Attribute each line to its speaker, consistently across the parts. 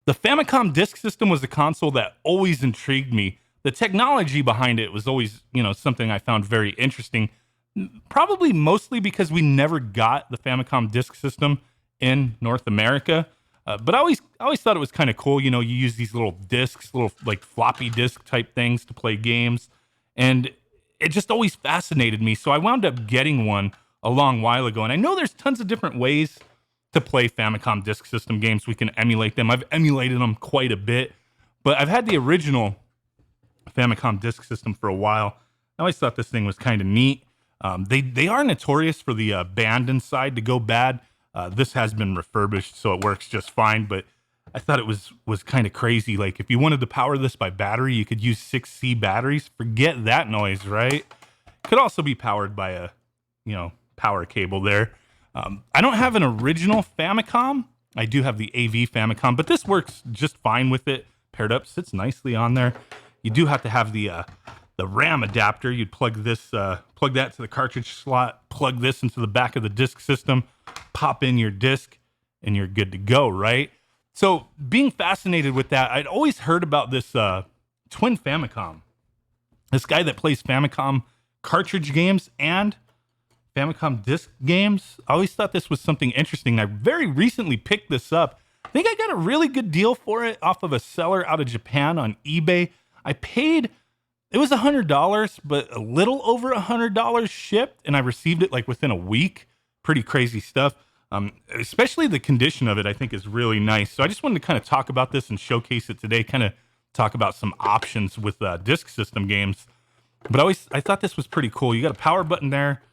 Speaker 1: The Famicom Disk System was a console that always intrigued me. The technology behind it was always, something I found very interesting. Probably mostly because we never got the Famicom Disk System in North America. But I always thought it was kind of cool. You use these little discs, little like floppy disk type things to play games. And it just always fascinated me. So I wound up getting one a long while ago. And I know there's tons of different ways to play Famicom Disk System games. We can emulate them. I've emulated them quite a bit. But I've had the original Famicom Disk System for a while. I always thought this thing was kind of neat. They are notorious for the band inside to go bad. This has been refurbished, so it works just fine. But I thought it was kind of crazy. Like if you wanted to power this by battery, you could use 6C batteries. Forget that noise, right? Could also be powered by a power cable there. I don't have an original Famicom. I do have the AV Famicom, but this works just fine with it. Paired up, sits nicely on there. You do have to have the RAM adapter. You'd plug that to the cartridge slot, plug this into the back of the disk system, pop in your disc, and you're good to go, right? So being fascinated with that, I'd always heard about this twin Famicom. This guy that plays Famicom cartridge games and Famicom disc games. I always thought this was something interesting. I very recently picked this up. I think I got a really good deal for it off of a seller out of Japan on eBay. I paid, it was $100, but a little over $100 shipped, and I received it like within a week. Pretty crazy stuff. Especially the condition of it, I think is really nice. So I just wanted to kind of talk about this and showcase it today, kind of talk about some options with disk system games. But I thought this was pretty cool. You got a power button there,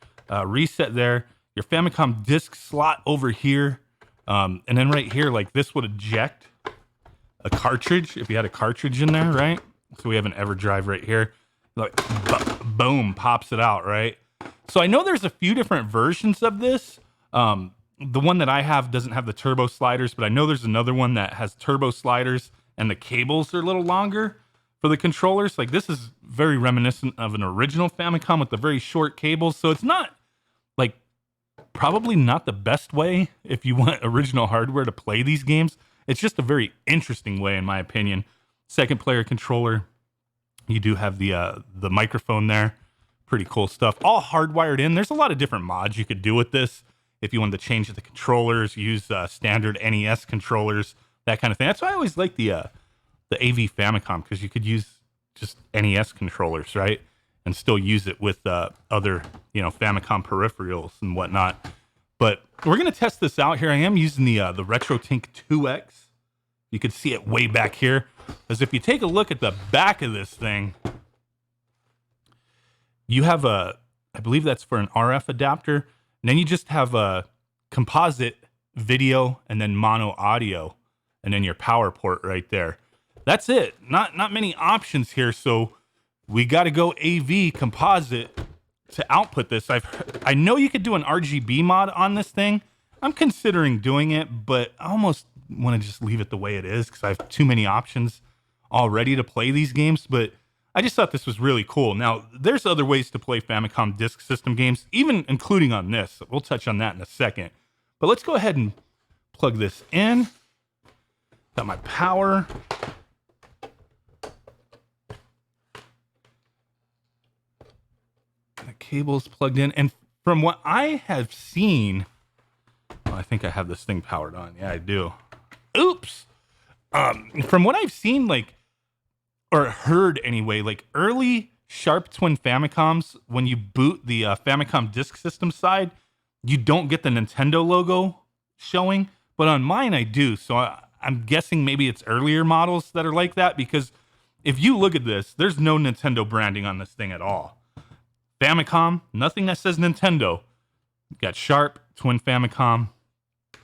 Speaker 1: reset there, your Famicom disk slot over here, and then right here, like this would eject a cartridge if you had a cartridge in there, right? So we have an EverDrive right here. Like, boom, pops it out, right? So I know there's a few different versions of this. The one that I have doesn't have the turbo sliders, but I know there's another one that has turbo sliders and the cables are a little longer for the controllers. Like this is very reminiscent of an original Famicom with the very short cables. So it's not like probably not the best way if you want original hardware to play these games. It's just a very interesting way in my opinion. Second player controller. You do have the microphone there. Pretty cool stuff. All hardwired in. There's a lot of different mods you could do with this. If you wanted to change the controllers, use standard NES controllers, that kind of thing. That's why I always like the AV Famicom, because you could use just NES controllers, right? And still use it with other, Famicom peripherals and whatnot. But we're going to test this out here. I am using the RetroTink 2X. You can see it way back here. Because if you take a look at the back of this thing, you have I believe that's for an RF adapter. And then you just have a composite video and then mono audio and then your power port right there. That's it. Not many options here. So we got to go AV composite to output this. I know you could do an RGB mod on this thing. I'm considering doing it, but I almost want to just leave it the way it is because I have too many options already to play these games. But I just thought this was really cool. Now, there's other ways to play Famicom Disk System games, even including on this. We'll touch on that in a second. But let's go ahead and plug this in. Got my power. The cable's plugged in. And from what I have seen, I think I have this thing powered on. Yeah, I do. Oops. From what I've seen, or heard anyway, like early Sharp Twin Famicoms, when you boot the Famicom Disk System side, you don't get the Nintendo logo showing, but on mine I do. So I'm guessing maybe it's earlier models that are like that, because if you look at this, there's no Nintendo branding on this thing at all. Famicom, nothing that says Nintendo. You've got Sharp, Twin Famicom,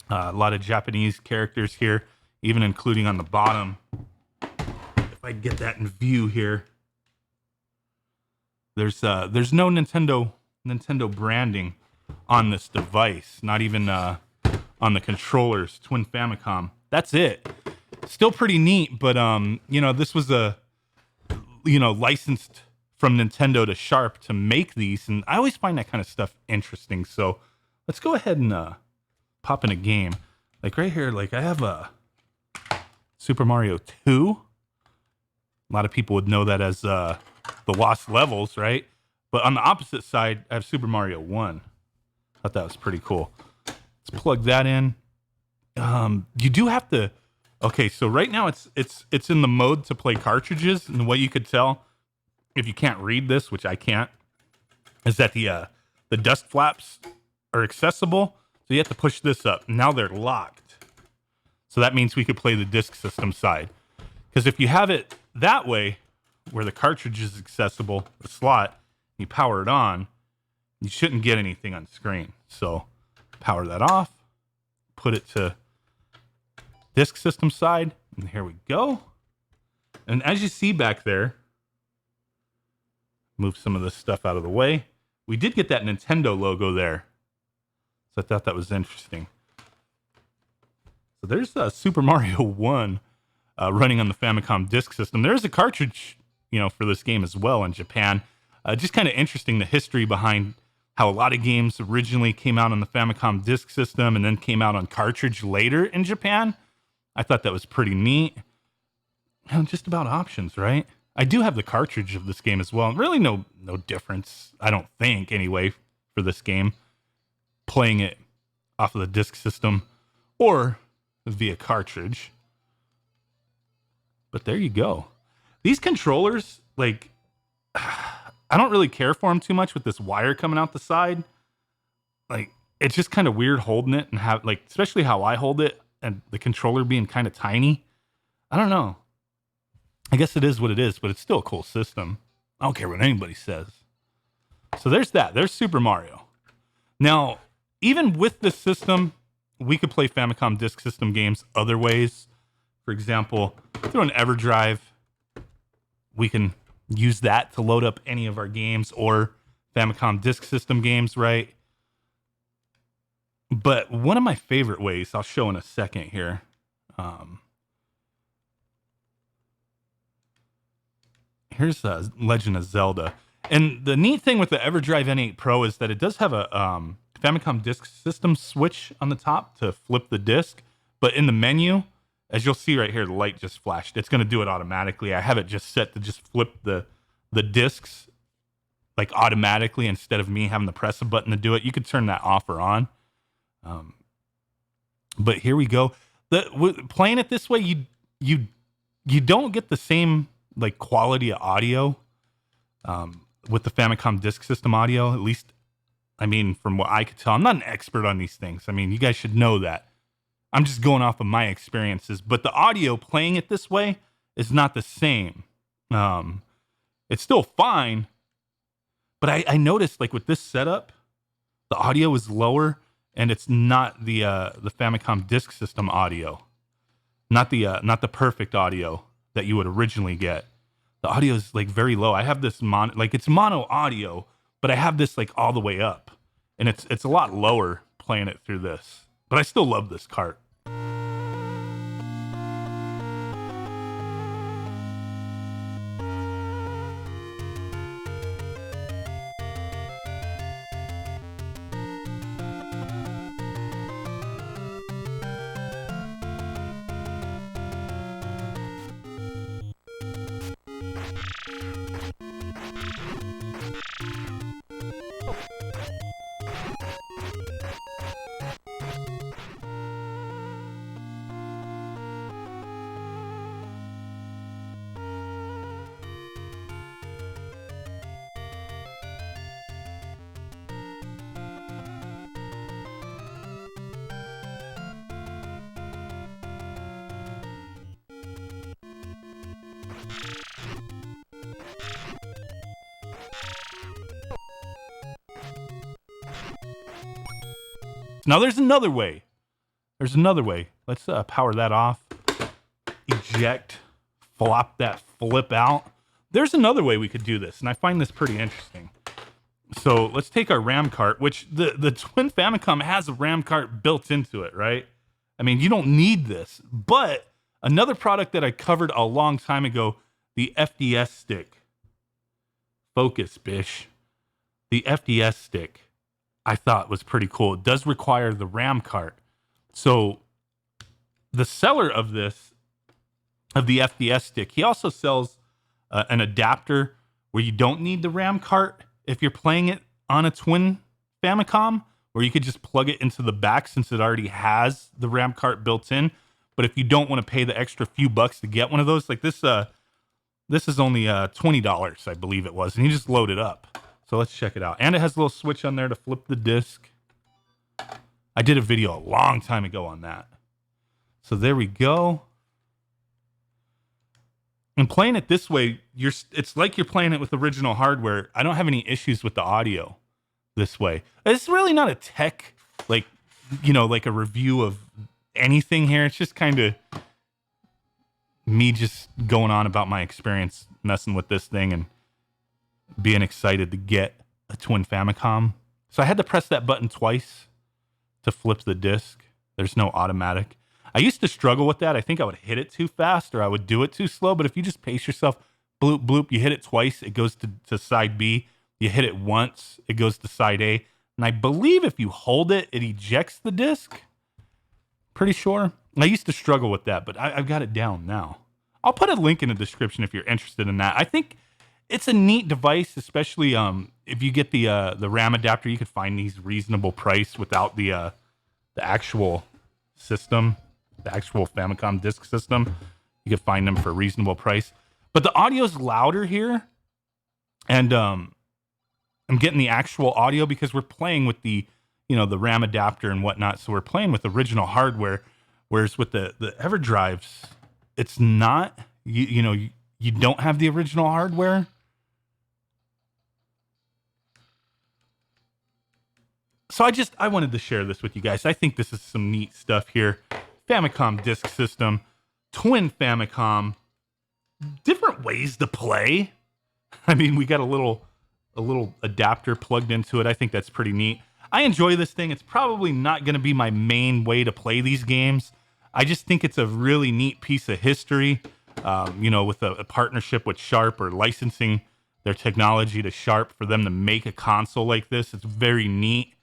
Speaker 1: a lot of Japanese characters here, even including on the bottom. If I get that in view here, there's no Nintendo branding on this device, not even on the controllers. Twin Famicom, that's it. Still pretty neat, but this was licensed from Nintendo to Sharp to make these, and I always find that kind of stuff interesting. So let's go ahead and pop in a game. Like right here, like I have Super Mario 2. A lot of people would know that as the Lost Levels, right? But on the opposite side, I have Super Mario 1. Thought that was pretty cool. Let's plug that in. You do have to. Okay, so right now it's in the mode to play cartridges, and the way you could tell if you can't read this, which I can't, is that the dust flaps are accessible. So you have to push this up. Now they're locked. So that means we could play the disk system side. Because if you have it that way, where the cartridge is accessible, the slot, you power it on, you shouldn't get anything on screen. So power that off, put it to disk system side, and here we go. And as you see back there, move some of this stuff out of the way. We did get that Nintendo logo there. So I thought that was interesting. So there's Super Mario 1 running on the Famicom disk system. There's a cartridge, for this game as well in Japan. Just kind of interesting, the history behind how a lot of games originally came out on the Famicom disk system and then came out on cartridge later in Japan. I thought that was pretty neat. Just about options, right? I do have the cartridge of this game as well. Really no difference, I don't think, anyway, for this game. Playing it off of the disk system or via cartridge. But there you go. These controllers, like, I don't really care for them too much with this wire coming out the side. Like, it's just kind of weird holding it and have, like, especially how I hold it and the controller being kind of tiny. I don't know. I guess it is what it is, but it's still a cool system. I don't care what anybody says. So there's that. There's Super Mario. Now, even with this system, we could play Famicom disk system games other ways. For example, through an EverDrive, we can use that to load up any of our games or Famicom disk system games, right? But one of my favorite ways, I'll show in a second here. Here's Legend of Zelda. And the neat thing with the EverDrive N8 Pro is that it does have a Famicom disk system switch on the top to flip the disc. But in the menu, as you'll see right here, the light just flashed. It's going to do it automatically. I have it just set to just flip the discs like automatically instead of me having to press a button to do it. You could turn that off or on. But here we go. Playing it this way, you don't get the same like quality of audio with the Famicom disk system audio. At least, I mean, from what I could tell, I'm not an expert on these things. I mean, you guys should know that. I'm just going off of my experiences. But the audio playing it this way is not the same. It's still fine, but I noticed like with this setup, the audio is lower. And it's not the Famicom disk system audio, not the perfect audio that you would originally get. The audio is like very low. I have this it's mono audio, but I have this like all the way up, and it's a lot lower playing it through this. But I still love this cart. Now there's another way. Let's power that off. Eject. Flop that flip out. There's another way we could do this, and I find this pretty interesting. So let's take our RAM cart, which the Twin Famicom has a RAM cart built into it, right? I mean, you don't need this. But another product that I covered a long time ago, the FDS stick. Focus, bish. The FDS stick, I thought was pretty cool. It does require the RAM cart. So the seller of this of the FDS stick. He also sells an adapter where you don't need the RAM cart if you're playing it on a twin Famicom, where you could just plug it into the back since it already has the RAM cart built in. But if you don't want to pay the extra few bucks to get one of those, like this is only $20, I believe it was, and you just load it up. So let's check it out. And it has a little switch on there to flip the disc. I did a video a long time ago on that. So there we go. And playing it this way, it's like you're playing it with original hardware. I don't have any issues with the audio this way. It's really not a tech, like a review of anything here. It's just kind of me just going on about my experience messing with this thing and being excited to get a twin Famicom. So I had to press that button twice to flip the disc. There's no automatic. I used to struggle with that. I think I would hit it too fast or I would do it too slow. But if you just pace yourself, bloop, bloop, you hit it twice, it goes to side B. You hit it once, it goes to side A. And I believe if you hold it, it ejects the disc. Pretty sure. I used to struggle with that, but I've got it down now. I'll put a link in the description if you're interested in that. I think it's a neat device, especially if you get the RAM adapter. You could find these reasonable price without the actual system. The actual Famicom disk system. You can find them for a reasonable price. But the audio's louder here. And I'm getting the actual audio because we're playing with the RAM adapter and whatnot. So we're playing with original hardware. Whereas with the EverDrives, it's not. You don't have the original hardware. So I wanted to share this with you guys. I think this is some neat stuff here. Famicom disk system, twin Famicom, different ways to play. I mean, we got a little adapter plugged into it. I think that's pretty neat. I enjoy this thing. It's probably not going to be my main way to play these games. I just think it's a really neat piece of history, with a partnership with Sharp or licensing their technology to Sharp for them to make a console like this. It's very neat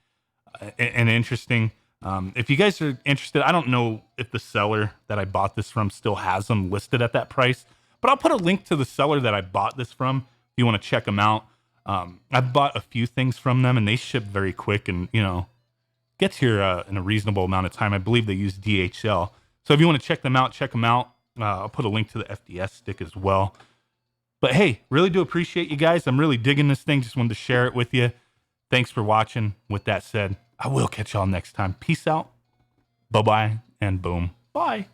Speaker 1: and interesting. If you guys are interested, I don't know if the seller that I bought this from still has them listed at that price, but I'll put a link to the seller that I bought this from if you want to check them out. I bought a few things from them and they ship very quick and, gets here in a reasonable amount of time. I believe they use DHL. So if you want to check them out, check them out. I'll put a link to the FDS stick as well. But hey, really do appreciate you guys. I'm really digging this thing. Just wanted to share it with you. Thanks for watching. With that said, I will catch y'all next time. Peace out. Bye-bye and boom. Bye.